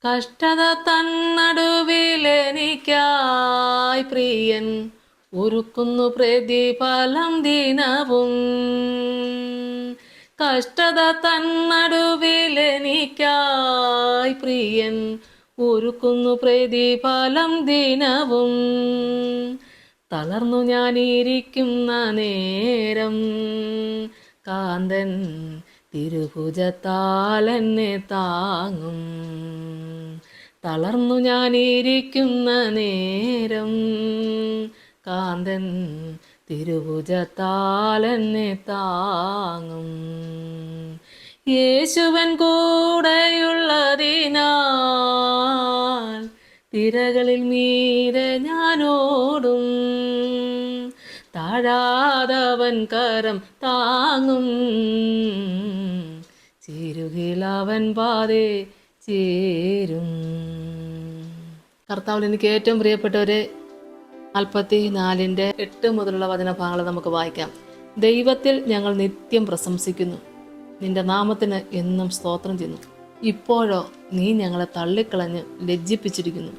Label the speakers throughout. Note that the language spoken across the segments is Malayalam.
Speaker 1: കഷ്ടത തന്നടുവിലെനിക്കായി പ്രിയൻ ഒരുക്കുന്നു പ്രതിഫലം ദിനവും. കഷ്ടത തന്നടുവിലെനിക്കായി പ്രിയൻ ഒരുക്കുന്നു പ്രതിഫലം ദിനവും. തളർന്നു ഞാനിരിക്കുന്ന നേരം കാന്തൻ തിരുഭുജത്താൽ എന്നെ താങ്ങും. തളർന്നു ഞാനിരിക്കുന്ന നേരം കാന്തൻ തിരുഭുജത്താൽ എന്നെ താങ്ങും. യേശുവൻ കൂടെയുള്ളതിനാൽ തിരകളിൽ മീതെ ഞാനോടും. താഴാതവൻ കരം താങ്ങും, ചേരുകിലവൻ പാതേ ചേരും. കർത്താവിൽ എനിക്ക് ഏറ്റവും പ്രിയപ്പെട്ടവരെ, 44:8 മുതലുള്ള വചനഭാഗങ്ങൾ നമുക്ക് വായിക്കാം. ദൈവത്തിൽ ഞങ്ങൾ നിത്യം പ്രശംസിക്കുന്നു, നിന്റെ നാമത്തിന് എന്നും സ്തോത്രം ചെയ്യുന്നു. ഇപ്പോഴോ നീ ഞങ്ങളെ തള്ളിക്കളഞ്ഞ് ലജ്ജിപ്പിച്ചിരിക്കുന്നു.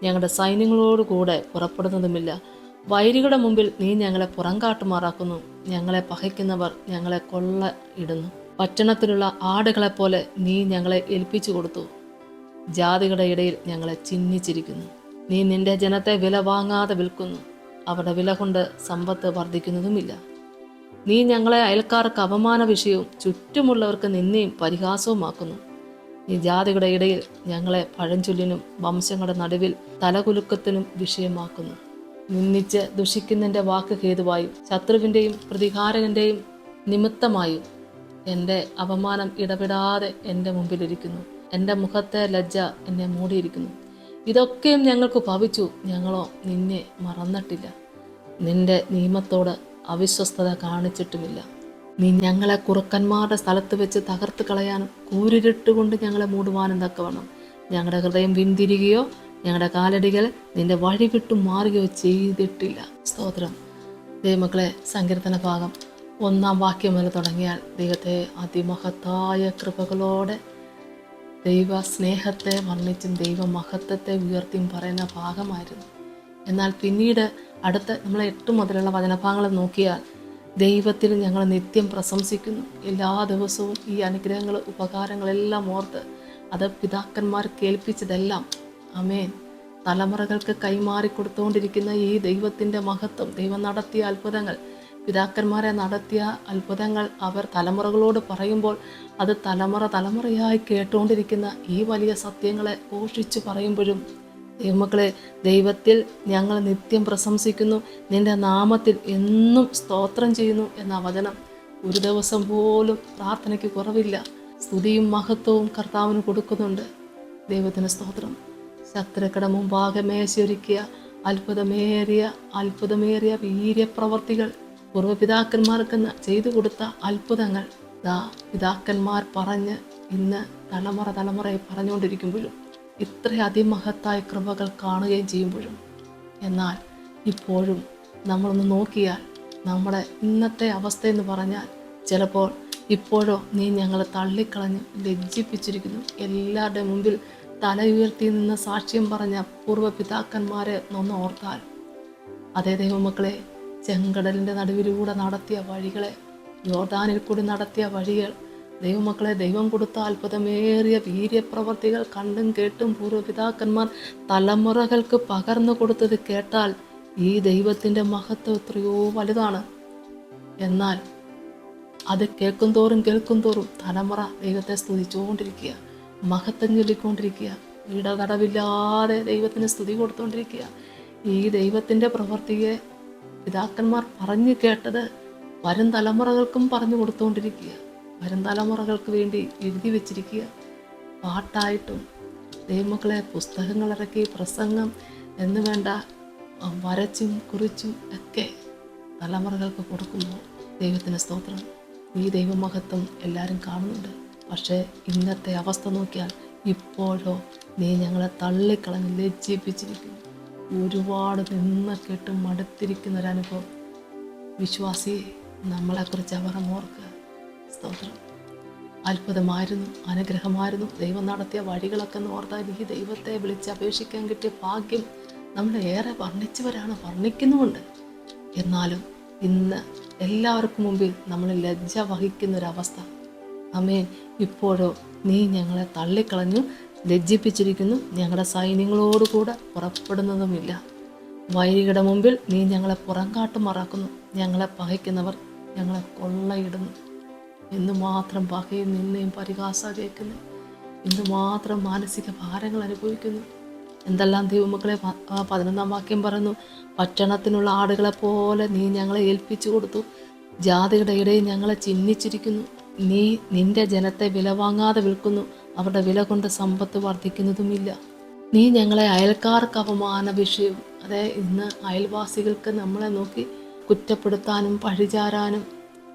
Speaker 1: ഞങ്ങളുടെ സൈന്യങ്ങളോട് കൂടെ പുറപ്പെടുന്നതുമില്ല. വൈരികളുടെ മുമ്പിൽ നീ ഞങ്ങളെ പുറംകാട്ടുമാറാക്കുന്നു. ഞങ്ങളെ പകയ്ക്കുന്നവർ ഞങ്ങളെ കൊള്ള ഇടുന്നു. പട്ടണത്തിലുള്ള ആടുകളെപ്പോലെ നീ ഞങ്ങളെ ഏൽപ്പിച്ചു കൊടുത്തു. ജാതികളുടെ ഇടയിൽ ഞങ്ങളെ ചിഹ്നിച്ചിരിക്കുന്നു. നീ നിന്റെ ജനത്തെ വില വാങ്ങാതെ വിൽക്കുന്നു. അവരുടെ വില കൊണ്ട് സമ്പത്ത് വർദ്ധിക്കുന്നതുമില്ല. നീ ഞങ്ങളെ അയൽക്കാർക്ക് അപമാന വിഷയവും ചുറ്റുമുള്ളവർക്ക് നിന്നെയും പരിഹാസവുമാക്കുന്നു. നീ ജാതികളുടെ ഇടയിൽ ഞങ്ങളെ പഴഞ്ചൊല്ലിനും വംശങ്ങളുടെ നടുവിൽ തലകുലുക്കത്തിനും വിഷയമാക്കുന്നു. നിന്ദിച്ച് ദുഷിക്കുന്നതിൻ്റെ വാക്ക് ഹേതുവായും ശത്രുവിൻ്റെയും പ്രതികാരകൻ്റെയും നിമിത്തമായും എൻ്റെ അപമാനം ഇടപെടാതെ എൻ്റെ മുമ്പിലിരിക്കുന്നു. എൻ്റെ മുഖത്തെ ലജ്ജ എന്നെ മൂടിയിരിക്കുന്നു. ഇതൊക്കെയും ഞങ്ങൾക്ക് ഭവിച്ചു, ഞങ്ങളോ നിന്നെ മറന്നിട്ടില്ല. നിന്റെ നിയമത്തോട് അവിശ്വസ്തത കാണിച്ചിട്ടുമില്ല. നീ ഞങ്ങളെ കുറുക്കന്മാരുടെ സ്ഥലത്ത് വെച്ച് തകർത്ത് കളയാനും കൂരിരുട്ടുകൊണ്ട് ഞങ്ങളെ മൂടുവാനും തക്കവണ്ണം ഞങ്ങളുടെ ഹൃദയം പിന്തിരികയോ ഞങ്ങളുടെ കാലടികൾ നിന്റെ വഴി വിട്ടു മാറുകയോ ചെയ്തിട്ടില്ല. സ്തോത്രം. ദൈവമക്കളെ, സങ്കീർത്തന ഭാഗം 1-ാം വാക്യം വരെ തുടങ്ങിയാൽ ദൈവത്തെ അതിമഹത്തായ കൃപകളോടെ ദൈവ സ്നേഹത്തെ വർണ്ണിച്ചും ദൈവമഹത്വത്തെ ഉയർത്തിയും പറയുന്ന ഭാഗമായിരുന്നു. എന്നാൽ പിന്നീട് അടുത്ത നമ്മൾ 8 മുതലുള്ള വചനഭാഗങ്ങൾ നോക്കിയാൽ ദൈവത്തിൽ ഞങ്ങൾ നിത്യം പ്രശംസിക്കുന്നു. എല്ലാ ദിവസവും ഈ അനുഗ്രഹങ്ങൾ ഉപകാരങ്ങളെല്ലാം ഓർത്ത് അത് പിതാക്കന്മാർ കേൾപ്പിച്ചതെല്ലാം ആമേൻ തലമുറകൾക്ക് കൈമാറിക്കൊടുത്തുകൊണ്ടിരിക്കുന്ന ഈ ദൈവത്തിൻ്റെ മഹത്വം, ദൈവം നടത്തിയ അത്ഭുതങ്ങൾ, പിതാക്കന്മാരെ നടത്തിയ അത്ഭുതങ്ങൾ അവർ തലമുറകളോട് പറയുമ്പോൾ അത് തലമുറയായി കേട്ടുകൊണ്ടിരിക്കുന്ന ഈ വലിയ സത്യങ്ങളെ ഘോഷിച്ച് പറയുമ്പോഴും ദൈവമക്കളെ, ദൈവത്തിൽ ഞങ്ങൾ നിത്യം പ്രശംസിക്കുന്നു, നിന്റെ നാമത്തിൽ എന്നും സ്തോത്രം ചെയ്യുന്നു എന്ന വചനം ഒരു ദിവസം പോലും പ്രാർത്ഥനയ്ക്ക് കുറവില്ല. സ്തുതിയും മഹത്വവും കർത്താവിന് കൊടുക്കുന്നുണ്ട്. ദൈവത്തിന് സ്തോത്രം. ശത്രുക്കളുടെ മുമ്പാകെ മേശയൊരുക്കിയ അത്ഭുതമേറിയ വീര്യപ്രവർത്തികൾ, പൂർവ്വപിതാക്കന്മാർക്ക് ചെയ്തു കൊടുത്ത അത്ഭുതങ്ങൾ പിതാക്കന്മാർ പറഞ്ഞ് ഇന്ന് തലമുറയെ പറഞ്ഞുകൊണ്ടിരിക്കുമ്പോഴും ഇത്ര അതിമഹത്തായ കൃപകൾ കാണുകയും ചെയ്യുമ്പോഴും, എന്നാൽ ഇപ്പോഴും നമ്മളൊന്ന് നോക്കിയാൽ നമ്മുടെ ഇന്നത്തെ അവസ്ഥയെന്ന് പറഞ്ഞാൽ ചിലപ്പോൾ ഇപ്പോഴോ നീ ഞങ്ങളെ തള്ളിക്കളഞ്ഞ് ലജ്ജിപ്പിച്ചിരിക്കുന്നു. എല്ലാവരുടെ മുമ്പിൽ തല ഉയർത്തി നിന്ന് സാക്ഷ്യം പറഞ്ഞ പൂർവ്വപിതാക്കന്മാരെ ഒന്ന് ഓർത്താൽ, അതേ ദൈവമക്കളെ, ചെങ്കടലിൻ്റെ നടുവിലൂടെ നടത്തിയ വഴികളെ, യോർദാനിൽ കൂടി നടത്തിയ വഴികൾ, ദൈവമക്കളെ, ദൈവം കൊടുത്ത അത്ഭുതമേറിയ വീര്യപ്രവർത്തികൾ കണ്ടും കേട്ടും പൂർവ്വപിതാക്കന്മാർ തലമുറകൾക്ക് പകർന്നു കൊടുത്തത് കേട്ടാൽ ഈ ദൈവത്തിൻ്റെ മഹത്വം എത്രയോ വലുതാണ്. എന്നാൽ അത് കേൾക്കും തോറും തലമുറ ദൈവത്തെ സ്തുതിച്ചുകൊണ്ടിരിക്കുക, മഹത്വം ചൊല്ലിക്കൊണ്ടിരിക്കുക, ഇടതടവില്ലാതെ ദൈവത്തിന് സ്തുതി കൊടുത്തുകൊണ്ടിരിക്കുക. ഈ ദൈവത്തിൻ്റെ പ്രവൃത്തിയെ പിതാക്കന്മാർ പറഞ്ഞു കേട്ടത് വരും തലമുറകൾക്കും പറഞ്ഞു കൊടുത്തുകൊണ്ടിരിക്കുക, വരും തലമുറകൾക്ക് വേണ്ടി എഴുതി വച്ചിരിക്കുക. പാട്ടായിട്ടും ദൈവമക്കളെ പുസ്തകങ്ങളിറക്കി പ്രസംഗം എന്ന് വേണ്ട വരച്ചും കുറിച്ചും ഒക്കെ തലമുറകൾക്ക് കൊടുക്കുമ്പോൾ ദൈവത്തിന് സ്തോത്രം. ഈ ദൈവമഹത്വം എല്ലാവരും കാണുന്നുണ്ട്. പക്ഷേ ഇന്നത്തെ അവസ്ഥ നോക്കിയാൽ ഇപ്പോഴോ നീ ഞങ്ങളെ തള്ളിക്കളഞ്ഞ് ലജ്ജിപ്പിച്ചിരിക്കുന്നു. ഒരുപാട് നിന്ന് കേട്ട് മടുത്തിരിക്കുന്നൊരനുഭവം. വിശ്വാസി, നമ്മളെക്കുറിച്ച് അവർ ഓർക്കുക. സ്തോത്രം. അത്ഭുതമായിരുന്നു, അനുഗ്രഹമായിരുന്നു ദൈവം നടത്തിയ വഴികളൊക്കെ എന്ന് ഓർത്താൽ ഈ ദൈവത്തെ വിളിച്ച് അപേക്ഷിക്കാൻ കിട്ടിയ ഭാഗ്യം നമ്മൾ ഏറെ വർണ്ണിച്ചവരാണ്, വർണ്ണിക്കുന്നുമുണ്ട്. എന്നാലും ഇന്ന് എല്ലാവർക്കും മുമ്പിൽ നമ്മൾ ലജ്ജ വഹിക്കുന്നൊരവസ്ഥ. ആമേൻ. ഇപ്പോഴോ നീ ഞങ്ങളെ തള്ളിക്കളഞ്ഞു, ലജ്ജിപ്പിച്ചിരിക്കുന്നു, ഞങ്ങളുടെ സൈന്യങ്ങളോടുകൂടെ പുറപ്പെടുന്നതുമില്ല. വൈരികളുടെ മുമ്പിൽ നീ ഞങ്ങളെ പുറംകാട്ടു മറക്കുന്നു, ഞങ്ങളെ പകയ്ക്കുന്നവർ ഞങ്ങളെ കൊള്ളയിടുന്നു. എന്തുമാത്രം പകയും നിന്നെയും പരിഹാസ കേൾക്കുന്നു, എന്തുമാത്രം മാനസിക ഭാരങ്ങൾ അനുഭവിക്കുന്നു. എന്തെല്ലാം ദൈവമക്കളെ 11-ാം വാക്യം പറയുന്നു, പട്ടണത്തിനുള്ള ആടുകളെ പോലെ നീ ഞങ്ങളെ ഏൽപ്പിച്ചു കൊടുത്തു, ജാതിയുടെ ഇടയിൽ ഞങ്ങളെ ചിഹ്നിച്ചിരിക്കുന്നു. നീ നിന്റെ ജനത്തെ വില വാങ്ങാതെ വിൽക്കുന്നു, അവരുടെ വില കൊണ്ട് സമ്പത്ത് വർദ്ധിക്കുന്നതുമില്ല. നീ ഞങ്ങളെ അയൽക്കാർക്ക് അപമാന വിഷയവും. അതെ, ഇന്ന് അയൽവാസികൾക്ക് നമ്മളെ നോക്കി കുറ്റപ്പെടുത്താനും പഴിചാരാനും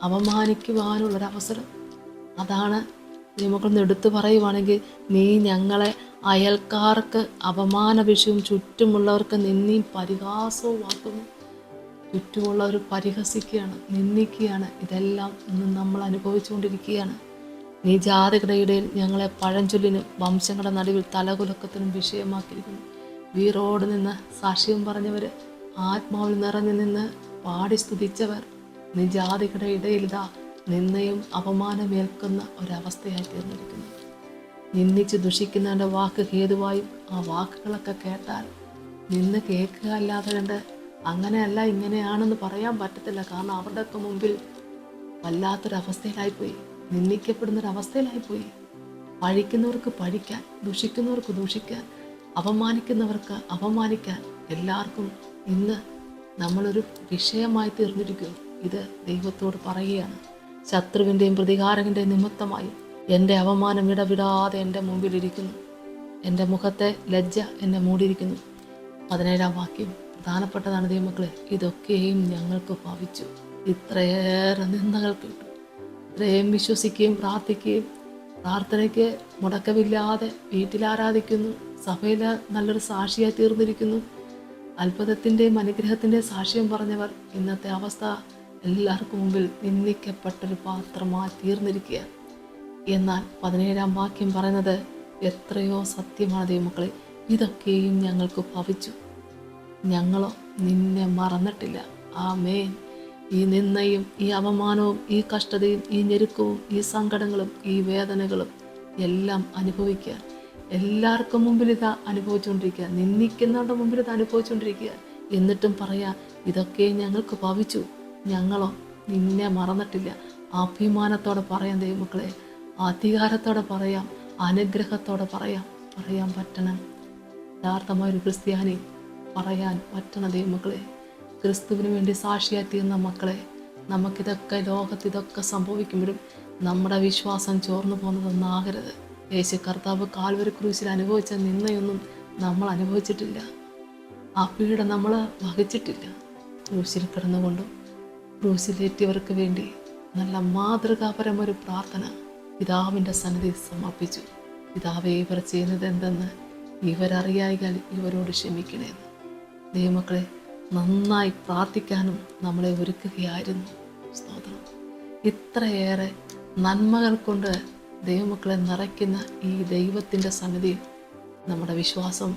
Speaker 1: അവമാനിക്കുവാനുള്ളൊരവസരം. അതാണ് നമുക്കൊന്ന് എടുത്തു പറയുവാണെങ്കിൽ, നീ ഞങ്ങളെ അയൽക്കാർക്ക് അപമാന വിഷയവും ചുറ്റുമുള്ളവർക്ക് നിന്നെയും പരിഹാസവും ആക്കുന്നു. ചുറ്റുമുള്ളവർ പരിഹസിക്കുകയാണ്, നിന്ദിക്കുകയാണ്. ഇതെല്ലാം ഇന്ന് നമ്മൾ അനുഭവിച്ചുകൊണ്ടിരിക്കുകയാണ്. നീ ജാതികളുടെ ഇടയിൽ ഞങ്ങളെ പഴഞ്ചൊല്ലിനും വംശങ്ങളുടെ നടുവിൽ തലകുലക്കത്തിനും വിഷയമാക്കിയിരിക്കുന്നു. വീറോട് നിന്ന് സാക്ഷ്യം പറഞ്ഞവർ, ആത്മാവിൽ നിറഞ്ഞു നിന്ന് പാടി സ്തുതിച്ചവർ, നീ ജാതികളുടെ ഇടയിലിതാ നിന്നയും അപമാനമേൽക്കുന്ന ഒരവസ്ഥയായി തീർന്നിരിക്കുന്നു. നിന്ദിച്ച് ദുഷിക്കുന്നവൻ്റെ വാക്ക് ഹേതുവായും ആ വാക്കുകളൊക്കെ കേട്ടാൽ നിന്ന് കേൾക്കുക അല്ലാതെ കണ്ട് അങ്ങനെയല്ല ഇങ്ങനെയാണെന്ന് പറയാൻ പറ്റത്തില്ല. കാരണം അവരുടെയൊക്കെ മുമ്പിൽ വല്ലാത്തൊരവസ്ഥയിലായിപ്പോയി, നിന്ദിക്കപ്പെടുന്നൊരവസ്ഥയിലായിപ്പോയി. പഴിക്കുന്നവർക്ക് പഴിക്കാൻ, ദുഷിക്കുന്നവർക്ക് ദുഷിക്കാൻ, അപമാനിക്കുന്നവർക്ക് അപമാനിക്കാൻ എല്ലാവർക്കും ഇന്ന് നമ്മളൊരു വിഷയമായി തീർന്നിരിക്കുന്നു. ഇത് ദൈവത്തോട് പറയുകയാണ്. ശത്രുവിൻ്റെയും പ്രതികാരത്തിൻ്റെയും നിമിത്തമായി എൻ്റെ അവമാനം ഇടവിടാതെ എൻ്റെ മുമ്പിലിരിക്കുന്നു, എൻ്റെ മുഖത്തെ ലജ്ജ എന്നെ മൂടിയിരിക്കുന്നു. 17-ാം വാക്യം പ്രധാനപ്പെട്ടതാണ് ദൈവമക്കളെ. ഇതൊക്കെയും ഞങ്ങൾക്ക് ഭവിച്ചു. ഇത്രയേറെ നിന്ദകൾ കേട്ടു, ഇത്രയും വിശ്വസിക്കുകയും പ്രാർത്ഥിക്കുകയും പ്രാർത്ഥനയ്ക്ക് മുടക്കമില്ലാതെ വീട്ടിൽ ആരാധിക്കുന്നു, സഭയിൽ നല്ലൊരു സാക്ഷിയായി തീർന്നിരിക്കുന്നു, അത്ഭുതത്തിൻ്റെയും അനുഗ്രഹത്തിൻ്റെയും സാക്ഷ്യം പറഞ്ഞവർ ഇന്നത്തെ അവസ്ഥ എല്ലാവർക്കും മുമ്പിൽ നിന്ദിക്കപ്പെട്ടൊരു പാത്രമായി തീർന്നിരിക്കുക. എന്നാൽ 17-ാം വാക്യം പറയുന്നത് എത്രയോ സത്യമാണ് ദൈവമക്കളെ. ഇതൊക്കെയും ഞങ്ങൾക്ക് ഭവിച്ചു, ഞങ്ങളോ നിന്നെ മറന്നിട്ടില്ല. ആമേൻ. ഈ നിന്ദയും ഈ അപമാനവും ഈ കഷ്ടതയും ഈ ഞെരുക്കവും ഈ സങ്കടങ്ങളും ഈ വേദനകളും എല്ലാം അനുഭവിക്കുക. എല്ലാവർക്കും മുമ്പിൽ ഇത് അനുഭവിച്ചുകൊണ്ടിരിക്കുക, നിന്ദിക്കുന്നവരുടെ മുമ്പിൽ ഇത് അനുഭവിച്ചുകൊണ്ടിരിക്കുക. എന്നിട്ടും പറയാ ഇതൊക്കെ ഞങ്ങൾക്ക് ഭവിച്ചു, ഞങ്ങളോ നിന്നെ മറന്നിട്ടില്ല. അഭിമാനത്തോടെ പറയാം ദൈവമക്കളെ, അധികാരത്തോടെ പറയാം, അനുഗ്രഹത്തോടെ പറയാൻ പറ്റണം. യഥാർത്ഥമായൊരു ക്രിസ്ത്യാനി പറയാൻ പറ്റണം ദൈവമക്കളെ. ക്രിസ്തുവിന് വേണ്ടി സാക്ഷിയായി തീർന്ന മക്കളെ, നമുക്കിതൊക്കെ ലോകത്ത് ഇതൊക്കെ സംഭവിക്കുമ്പോഴും നമ്മുടെ വിശ്വാസം ചോർന്നു പോകുന്നതൊന്നാകരുത്. യേശു കർത്താവ് കാൽവരി ക്രൂശിൽ അനുഭവിച്ച നിന്നയൊന്നും നമ്മൾ അനുഭവിച്ചിട്ടില്ല, ആ പീഡ നമ്മൾ വഹിച്ചിട്ടില്ല. ക്രൂശിൽ കിടന്നുകൊണ്ടും ക്രൂശിലേറ്റിയവർക്ക് വേണ്ടി നല്ല മാതൃകാപരമൊരു പ്രാർത്ഥന പിതാവിൻ്റെ സന്നിധി സമർപ്പിച്ചു. പിതാവേ, ഇവർ ചെയ്യുന്നത് എന്തെന്ന് ഇവരറിയായാൽ ഇവരോട് ക്ഷമിക്കണേന്ന്. ദൈവമക്കളെ, നന്നായി പ്രാർത്ഥിക്കാനും നമ്മളെ ഒരുക്കുകയായിരുന്നു. സ്തോത്രം. ഇത്രയേറെ നന്മകൾ കൊണ്ട് ദൈവമക്കളെ നിറയ്ക്കുന്ന ഈ ദൈവത്തിൻ്റെ സന്നിധിയിൽ നമ്മുടെ വിശ്വാസം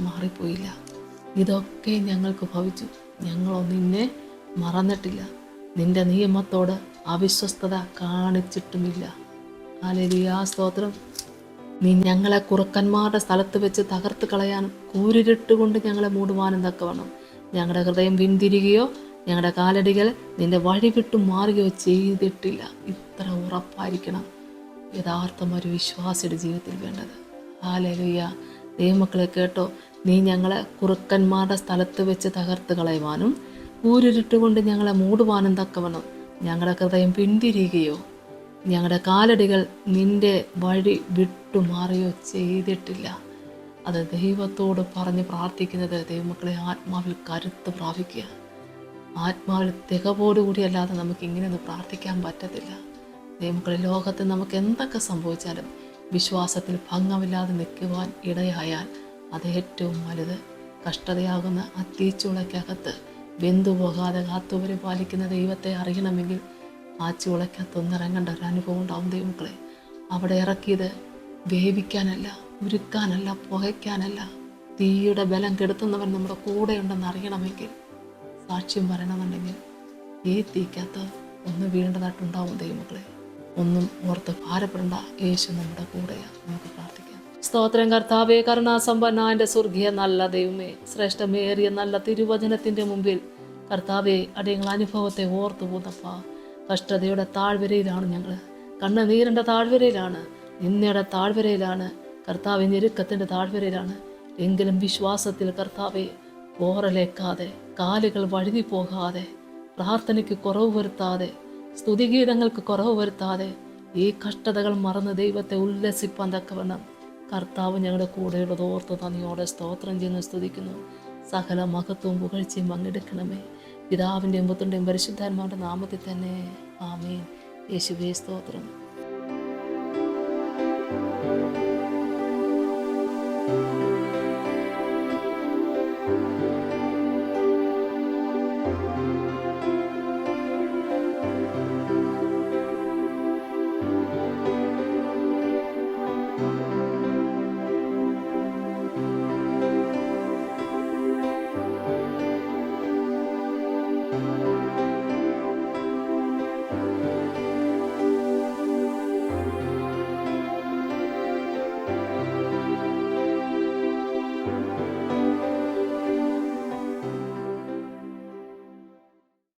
Speaker 1: മാറിപ്പോയില്ല. ഇതൊക്കെ ഞങ്ങൾക്ക് ഭവിച്ചു, ഞങ്ങളോ നിന്നെ മറന്നിട്ടില്ല, നിന്റെ നിയമത്തോട് അവിശ്വസ്തത കാണിച്ചിട്ടുമില്ല. ഹല്ലേലൂയ, സ്തോത്രം. നീ ഞങ്ങളെ കുറുക്കന്മാരുടെ സ്ഥലത്ത് വെച്ച് തകർത്ത് കളയാനും കൂരിരുട്ടുകൊണ്ട് ഞങ്ങളെ മൂടുവാനും തക്കവണ്ണം ഞങ്ങളുടെ ഹൃദയം പിന്തിരികയോ ഞങ്ങളുടെ കാലടികൾ നിന്റെ വഴി വിട്ടു മാറുകയോ ചെയ്തിട്ടില്ല. ഇത്ര ഉറപ്പായിരിക്കണം യഥാർത്ഥമൊരു വിശ്വാസിയുടെ ജീവിതത്തിൽ വേണ്ടത്. ഹല്ലേലൂയ. ദൈവമക്കളെ കേട്ടോ, നീ ഞങ്ങളെ കുറുക്കന്മാരുടെ സ്ഥലത്ത് വെച്ച് തകർത്ത് കളയുവാനും കൂരിരുട്ടുകൊണ്ട് ഞങ്ങളെ മൂടുവാനും തക്കവണ്ണം ഞങ്ങളുടെ ഹൃദയം പിന്തിരിയുകയോ ഞങ്ങളുടെ കാലടികൾ നിന്റെ വഴി വിട്ടുമാറുകയോ ചെയ്തിട്ടില്ല. അത് ദൈവത്തോട് പറഞ്ഞ് പ്രാർത്ഥിക്കുന്നത് ദൈവമക്കളെ ആത്മാവിൽ കരുത്ത് പ്രാപിക്കുക. ആത്മാവിൽ തികവോടുകൂടി അല്ലാതെ നമുക്ക് ഇങ്ങനെയൊന്നും പ്രാർത്ഥിക്കാൻ പറ്റത്തില്ല. ദൈവമക്കളെ, ലോകത്ത് നമുക്ക് എന്തൊക്കെ സംഭവിച്ചാലും വിശ്വാസത്തിൽ ഭംഗമില്ലാതെ നിൽക്കുവാൻ ഇടയായാൽ അത് ഏറ്റവും വലുത്. കഷ്ടതയാകുന്ന ആ തീച്ചുളയ്ക്കകത്ത് വെന്തുപോകാതെ കാത്തുപരിപാലിക്കുന്ന ദൈവത്തെ അറിയണമെങ്കിൽ ആ ചൂളയ്ക്കകത്തൊന്നിറങ്ങേണ്ട ഒരു അനുഭവം ഉണ്ടാവും ദൈവമക്കളെ. അവിടെ ഇറക്കിയത് വേവിക്കാനല്ല, ഉരുക്കാനല്ല, പുകയ്ക്കാനല്ല. തീയുടെ ബലം കെടുത്തുന്നവൻ നമ്മുടെ കൂടെ ഉണ്ടെന്ന് അറിയണമെങ്കിൽ, സാക്ഷ്യം പറയണമെന്നുണ്ടെങ്കിൽ ഈ തീക്കകത്ത് ഒന്ന് വീണ്ടതായിട്ടുണ്ടാവും ദൈവമക്കളെ. ഒന്നും ഓർത്ത് ഭാരപ്പെടേണ്ട, യേശു നമ്മുടെ കൂടെയാണ്. നമുക്ക് പ്രാർത്ഥിക്കാം. സ്തോത്രം കർത്താവേ, കരുണാസമ്പന്ന എൻ്റെ സ്വർഗീയ നല്ല ദൈവമേ, ശ്രേഷ്ഠമേറിയ നല്ല തിരുവചനത്തിൻ്റെ മുമ്പിൽ കർത്താവെ അടിയങ്ങൾ അനുഭവത്തെ ഓർത്തു പോന്നപ്പാ. കഷ്ടതയുടെ താഴ്വരയിലാണ് ഞങ്ങൾ, കണ്ണുനീരിൻ്റെ താഴ്വരയിലാണ്, നിന്നയുടെ താഴ്വരയിലാണ് കർത്താവെ, ഞെരുക്കത്തിൻ്റെ താഴ്വരയിലാണ്. എങ്കിലും വിശ്വാസത്തിൽ കർത്താവെ പോറലേക്കാതെ, കാലുകൾ വഴുതി പോകാതെ, പ്രാർത്ഥനയ്ക്ക് കുറവ് വരുത്താതെ, സ്തുതിഗീതങ്ങൾക്ക് കുറവ് വരുത്താതെ ഈ കഷ്ടതകൾ മറന്ന് ദൈവത്തെ ഉല്ലസിപ്പാൻ തക്കവണ്ണം കർത്താവ് ഞങ്ങളുടെ കൂടെയുള്ളത് ഓർത്ത് നന്ദിയോടെ സ്തോത്രം ചെയ്യുന്നു, സ്തുതിക്കുന്നു. സകല മഹത്വവും പുകഴ്ചയും പങ്കെടുക്കണമേ. പിതാവിൻ്റെയും പുത്രൻ്റെയും പരിശുദ്ധാത്മാവിൻ്റെ നാമത്തിൽ തന്നെ. ആമേൻ. യേശുവേ സ്തോത്രം.